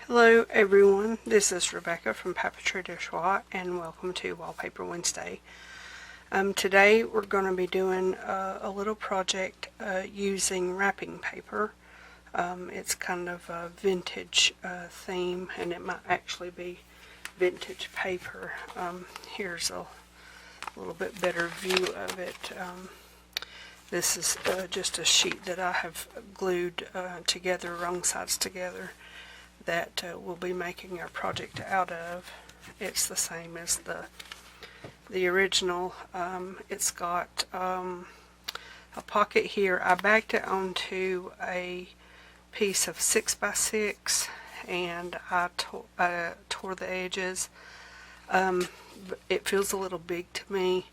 Hello everyone, this is Rebecca from Papeterie de Choix and welcome to Wallpaper Wednesday. Today we're going to be doing a little project using wrapping paper. It's kind of a vintage theme, and it might actually be vintage paper. Here's a little bit better view of it. This is just a sheet that I have glued together, wrong sides together, that we'll be making our project out of. It's the same as the original. It's got a pocket here. I backed it onto a piece of 6x6 and I tore the edges. It feels a little big to me,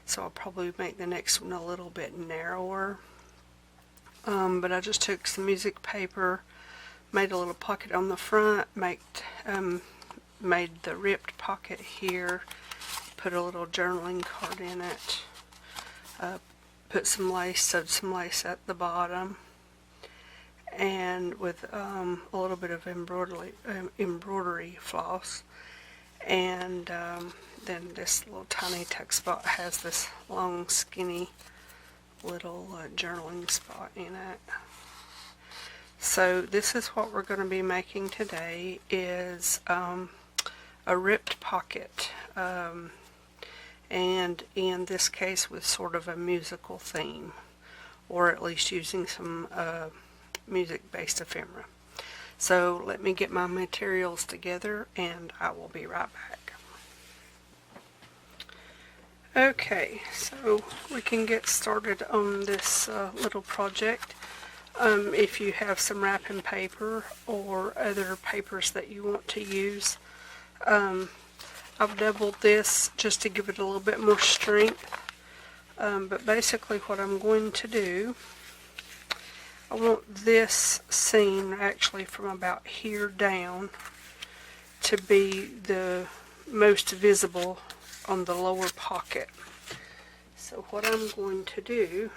so I'll probably make the next one a little bit narrower. But I just took some music paper, made a little pocket on the front, made the ripped pocket here, put a little journaling card in it, put some lace, sewed some lace at the bottom, and with a little bit of embroidery floss, and then this little tiny tuck spot has this long skinny little journaling spot in it. So this is what we're going to be making today, is a ripped pocket, and in this case with sort of a musical theme, or at least using some music-based ephemera. So let me get my materials together and I will be right back. Okay, so we can get started on this little project. If you have some wrapping paper or other papers that you want to use, I've doubled this just to give it a little bit more strength. But basically what I'm going to do, I want this seam actually from about here down to be the most visible on the lower pocket. So what I'm going to do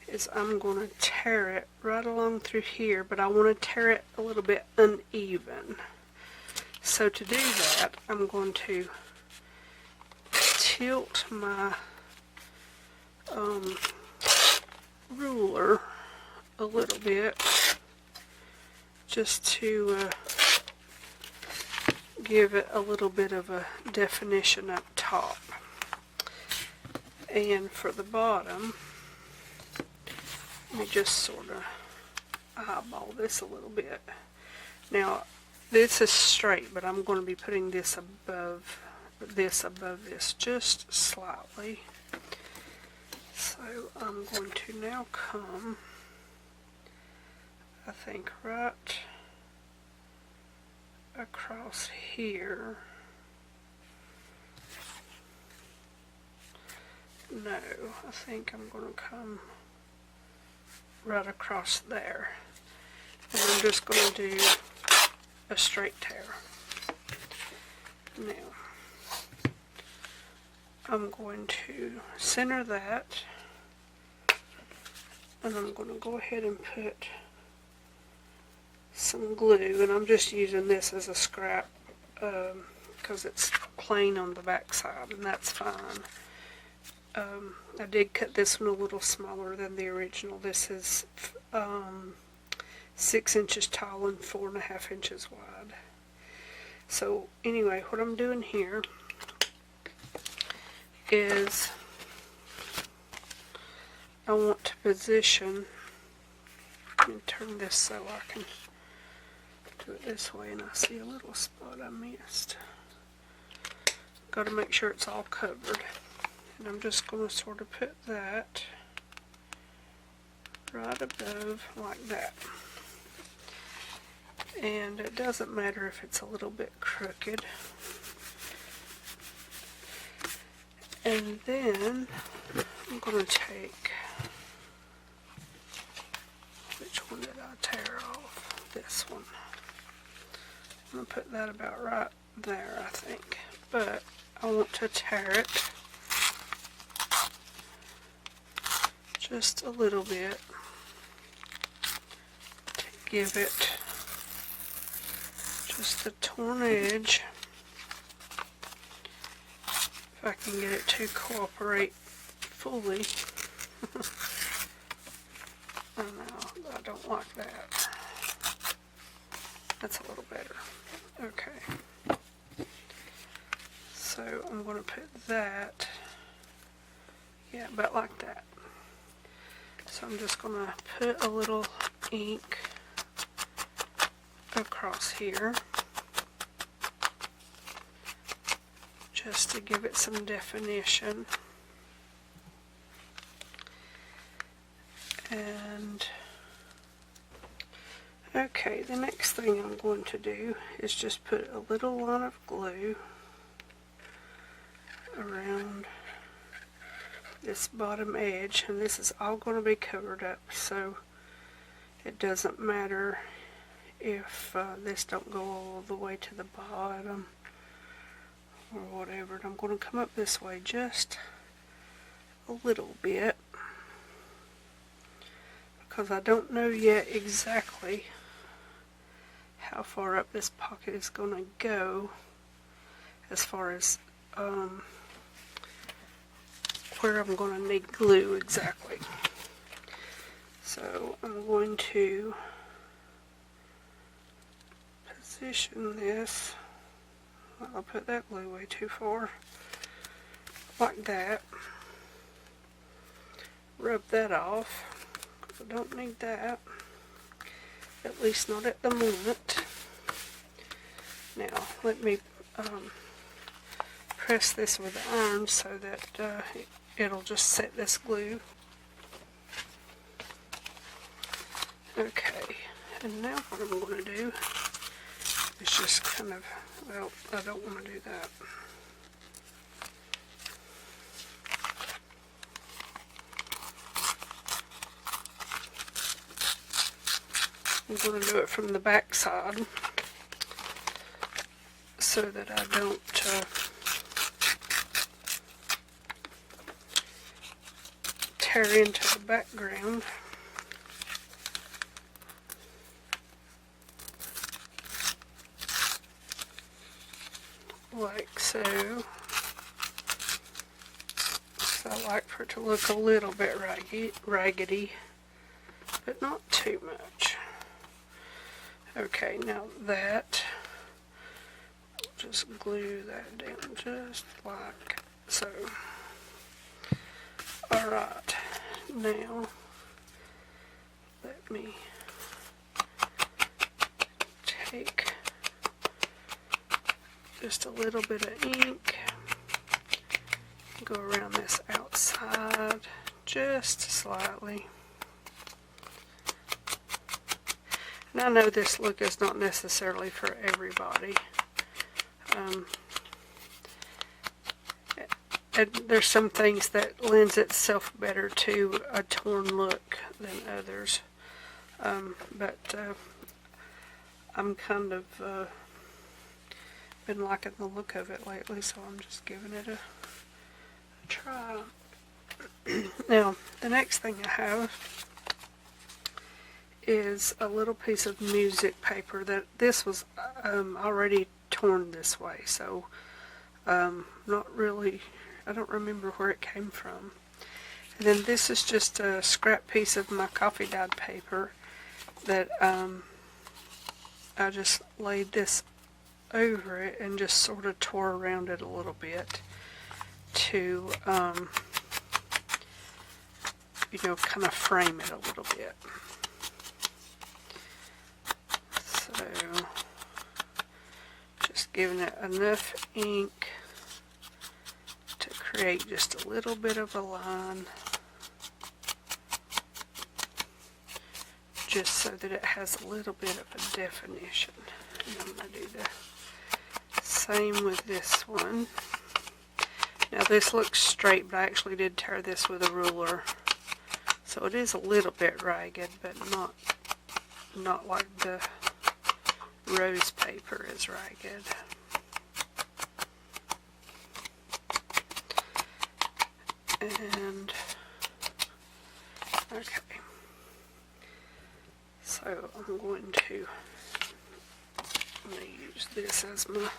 is I'm going to tear it right along through here, but I want to tear it a little bit uneven. So to do that, I'm going to tilt my ruler a little bit just to give it a little bit of a definition up top. And for the bottom, let me just sort of eyeball this a little bit. Now this is straight, but I'm going to be putting this above this just slightly. So I'm going to now come, I think, right across here. No, I think I'm going to come right across there, and I'm just going to do a straight tear. Now I'm going to center that, and I'm going to go ahead and put some glue, and I'm just using this as a scrap because it's plain on the back side, and that's fine. I did cut this one a little smaller than the original. This is 6 inches tall and 4.5 inches wide. So anyway, what I'm doing here is I want to position, let me turn this so I can do it this way, and I see a little spot I missed. Got to make sure it's all covered. And I'm just going to sort of put that right above like that. And it doesn't matter if it's a little bit crooked. And then I'm going to take, which one did I tear off? This one. I'm going to put that about right there, I think. But I want to tear it just a little bit to give it just a torn edge. If I can get it to cooperate fully. Oh no, I don't like that. That's a little better. Okay. So I'm going to put that, yeah, about like that. So I'm just going to put a little ink across here just to give it some definition. And okay, the next thing I'm going to do is just put a little line of glue around this bottom edge, and this is all going to be covered up, so it doesn't matter if this don't go all the way to the bottom or whatever. And I'm going to come up this way just a little bit because I don't know yet exactly how far up this pocket is going to go as far as where I'm going to need glue exactly. So I'm going to position this. I'll put that glue way too far. Like that. Rub that off, because I don't need that. At least not at the moment. Now, let me press this with the iron so that it'll just set this glue. Okay, and now what I'm going to do is just kind of, well, I don't want to do that. I'm going to do it from the back side so that I don't tear into the background. Like so. So I like for it to look a little bit raggedy, but not too much. Okay, now that, just glue that down just like so. Alright, now let me take just a little bit of ink, go around this outside just slightly. And I know this look is not necessarily for everybody. And there's some things that lends itself better to a torn look than others. But I'm kind of been liking the look of it lately, so I'm just giving it a try. Now, the next thing I have is a little piece of music paper that this was already torn this way, so not really, I don't remember where it came from. And then this is just a scrap piece of my coffee dyed paper that I just laid this over it and just sort of tore around it a little bit to you know, kind of frame it a little bit. So just giving it enough ink to create just a little bit of a line, just so that it has a little bit of a definition. And I'm going to do the same with this one. Now this looks straight, but I actually did tear this with a ruler. So it is a little bit ragged, but not like the rose paper is ragged. And okay, so I'm going to use this as my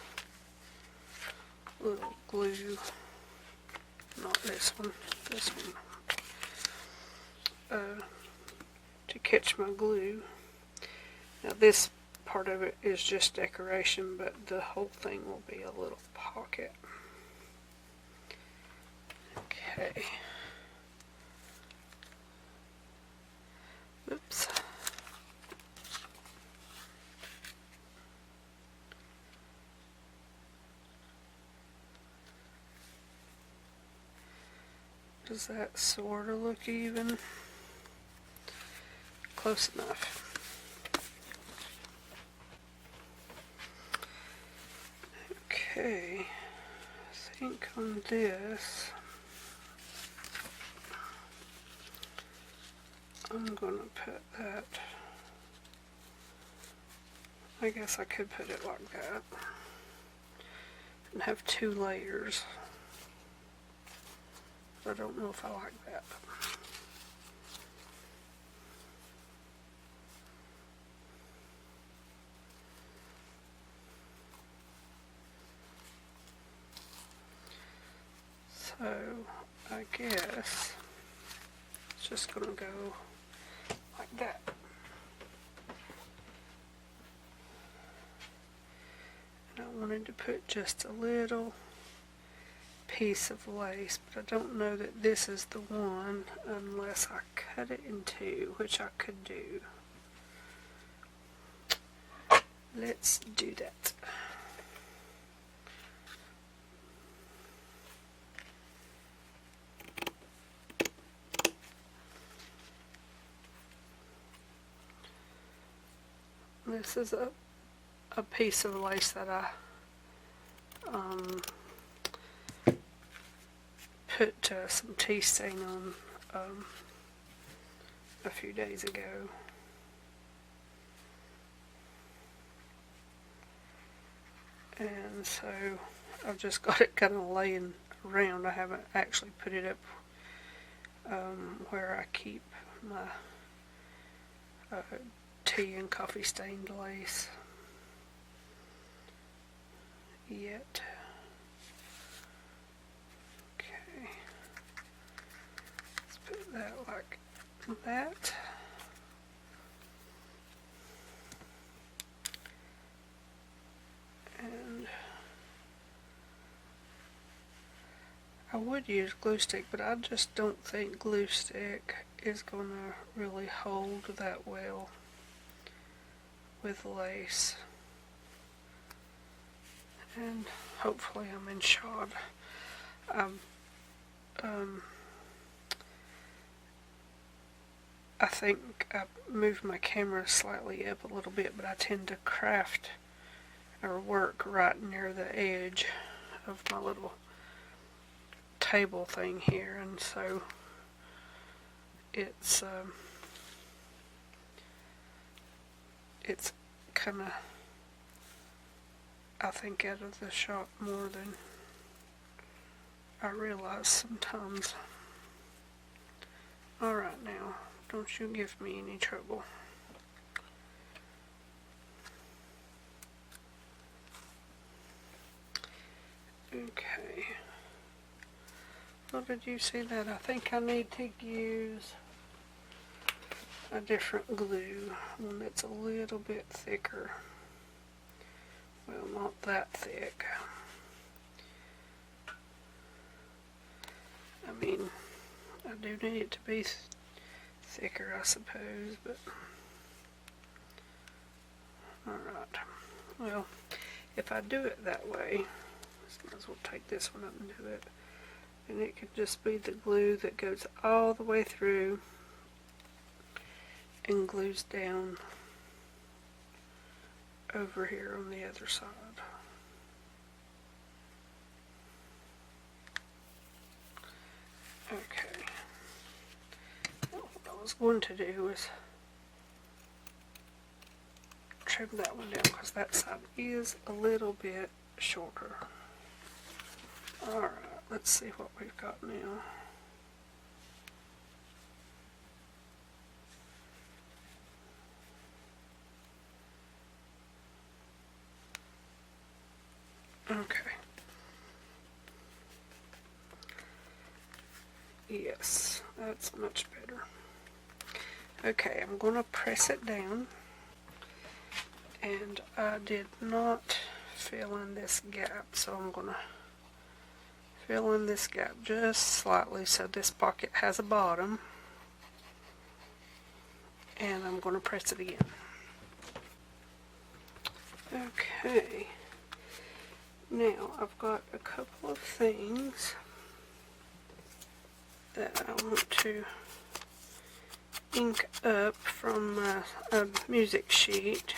little glue, not this one, to catch my glue. Now this part of it is just decoration, but the whole thing will be a little pocket. Okay. Oops. Does that sort of look even? Close enough. Okay, I think on this, I'm gonna put that, I guess I could put it like that, and have 2 layers. I don't know if I like that. So I guess it's just gonna go like that. And I wanted to put just a little piece of lace, but I don't know that this is the one unless I cut it in 2, which I could do. Let's do that. This is a piece of lace that I put some tea stain on a few days ago. And so I've just got it kind of laying around. I haven't actually put it up where I keep my tea and coffee stained lace yet. Okay, let's put that like that. And I would use glue stick, but I just don't think glue stick is going to really hold that well with lace. And hopefully I'm in shot. I think I moved my camera slightly up a little bit, but I tend to craft or work right near the edge of my little table thing here, and so it's kind of, I think, out of the shot more than I realize sometimes. Alright, now, don't you give me any trouble. Okay. Well, did you see that? I think I need to use a different glue, one that's a little bit thicker. Well, not that thick. I mean, I do need it to be thicker, I suppose, but alright. Well, if I do it that way, might as well take this one up and do it. And it could just be the glue that goes all the way through and glues down over here on the other side. was going to do was trim that one down because that side is a little bit shorter. Alright, let's see what we've got now. Okay. Yes, that's much better. Okay, I'm going to press it down. And I did not fill in this gap, so I'm going to fill in this gap just slightly so this pocket has a bottom. And I'm going to press it again. Okay. Now, I've got a couple of things that I want to ink up from a music sheet.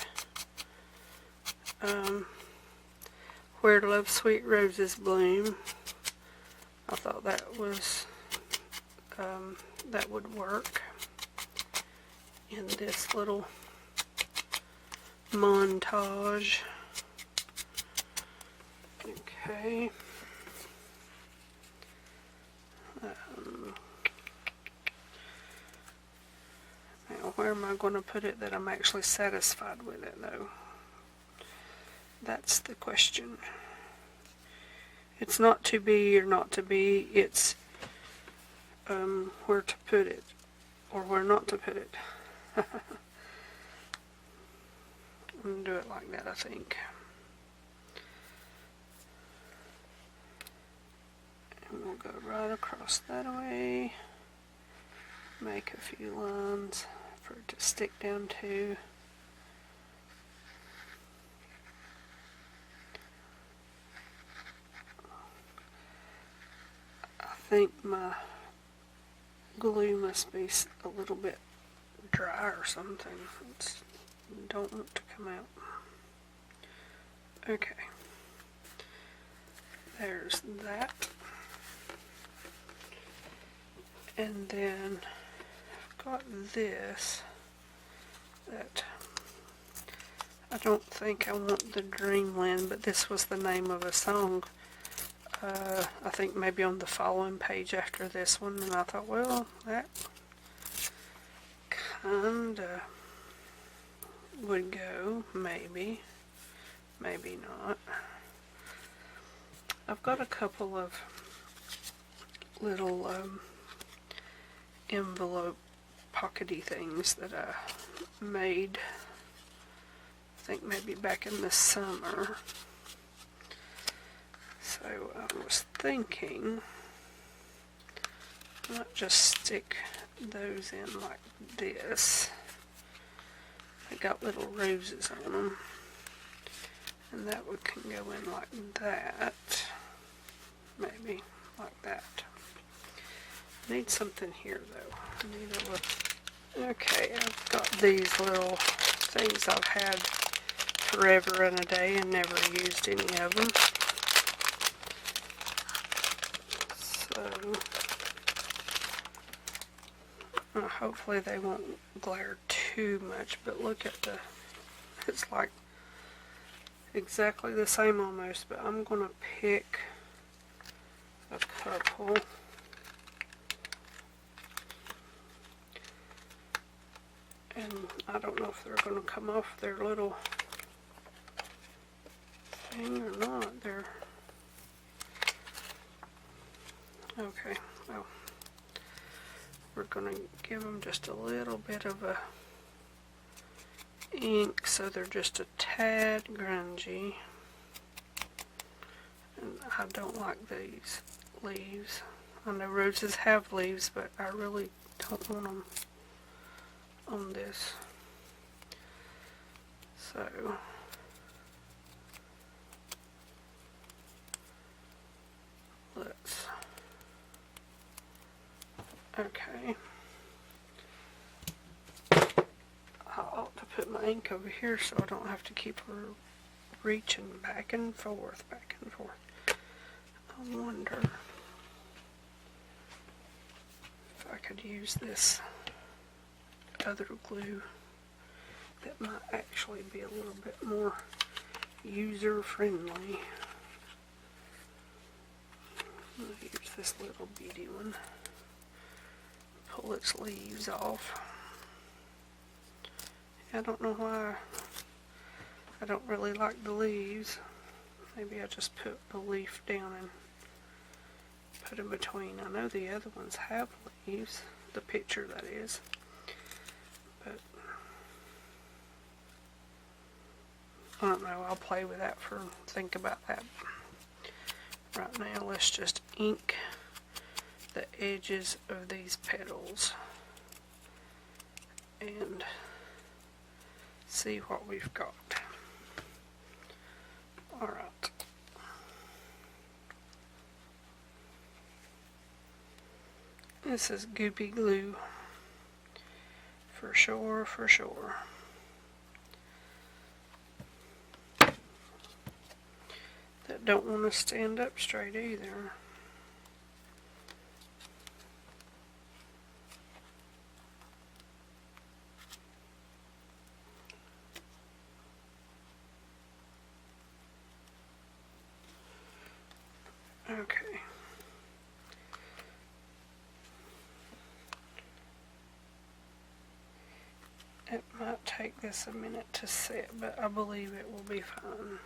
Where Love Sweet Roses Bloom. I thought that was that would work in this little montage. Okay. Now, where am I going to put it that I'm actually satisfied with it, though? That's the question. It's not to be or not to be, it's where to put it, or where not to put it. I'm going to do it like that, I think. And we'll go right across that way, make a few lines for it to stick down to. I think my glue must be a little bit dry or something. Don't want to come out. Okay. There's that. And then I've got this that I don't think I want the Dreamland, but this was the name of a song. I think maybe on the following page after this one, and I thought, well, that kinda would go, maybe not. I've got a couple of little envelope pockety things that I made, I think maybe back in the summer. So I was thinking, I might just stick those in like this. They got little roses on them, and that one can go in like that, maybe like that. I need something here though. I need a little. Okay, I've got these little things I've had forever and a day and never used any of them. Hopefully they won't glare too much, but look at it's like exactly the same almost, but I'm going to pick a couple. And I don't know if they're going to come off their little thing or not. They're okay. Well, we're going to give them just a little bit of a ink so they're just a tad grungy. And I don't like these leaves. I know roses have leaves, but I really don't want them on this. So let's, okay. I ought to put my ink over here so I don't have to keep reaching back and forth. I wonder if I could use this other glue that might actually be a little bit more user friendly. I'm going to use this little bitty one. Pull its leaves off. I don't know why I don't really like the leaves. Maybe I just put a leaf down and put in between. I know the other ones have leaves, the picture that is, but I don't know, I'll play with that think about that. Right now let's just ink the edges of these petals and see what we've got. Alright. This is goopy glue for sure, for sure. That don't want to stand up straight either. Okay. It might take this a minute to set, but I believe it will be fine.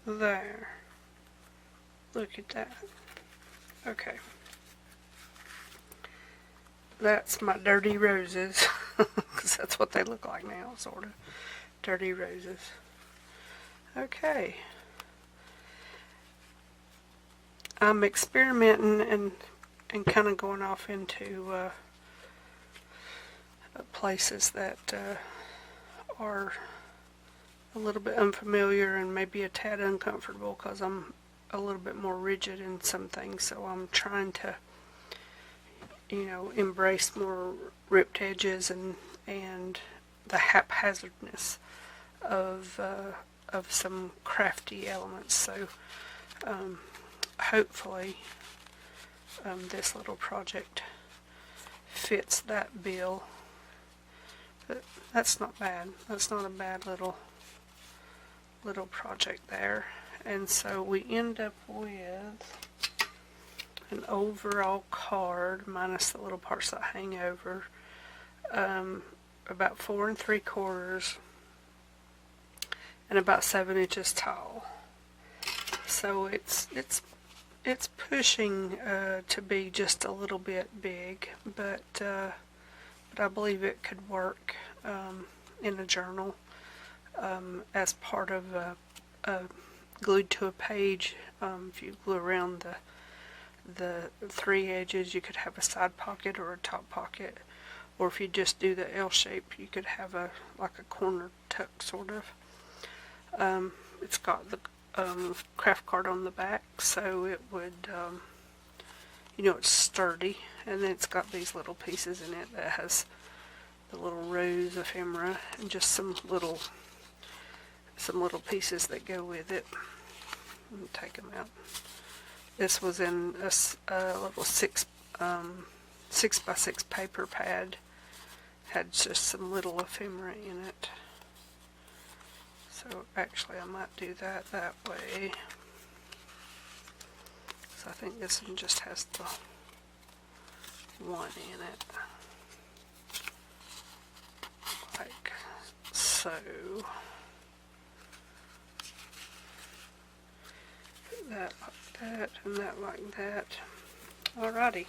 There. Look at that. Okay. That's my dirty roses, because that's what they look like now, sort of. Dirty roses. Okay. I'm experimenting and kind of going off into places that are a little bit unfamiliar and maybe a tad uncomfortable, because I'm a little bit more rigid in some things, so I'm trying to, you know, embrace more ripped edges and the haphazardness of some crafty elements. So hopefully this little project fits that bill. But that's not bad. That's not a bad little project there. And so we end up with an overall card minus the little parts that hang over, about 4 3/4 and about 7 inches tall. So it's pushing to be just a little bit big, but I believe it could work in a journal as part of glued to a page. If you glue around the 3 edges, you could have a side pocket or a top pocket, or if you just do the L shape, you could have like a corner tuck sort of. It's got the craft card on the back, so it would, you know, it's sturdy, and then it's got these little pieces in it that has the little rose ephemera and just some little pieces that go with it. Let me take them out. This was in a little 6 by 6 paper pad. Had just some little ephemera in it. So actually I might do that way. So I think this one just has the one in it. Like so. That like that, and that like that. Alrighty.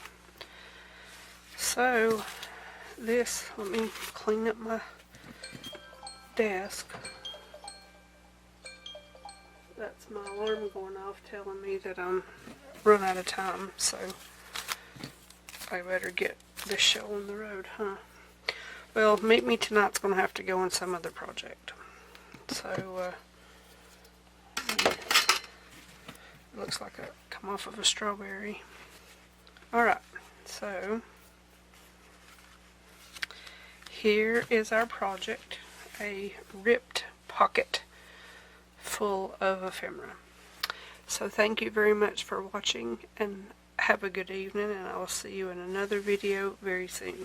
So this, let me clean up my desk. That's my alarm going off telling me that I'm run out of time, so I better get this show on the road, huh? Well, Meet Me Tonight's going to have to go on some other project. So, it looks like I come off of a strawberry. Alright, so here is our project, a ripped pocket full of ephemera. So thank you very much for watching, and have a good evening, and I will see you in another video very soon.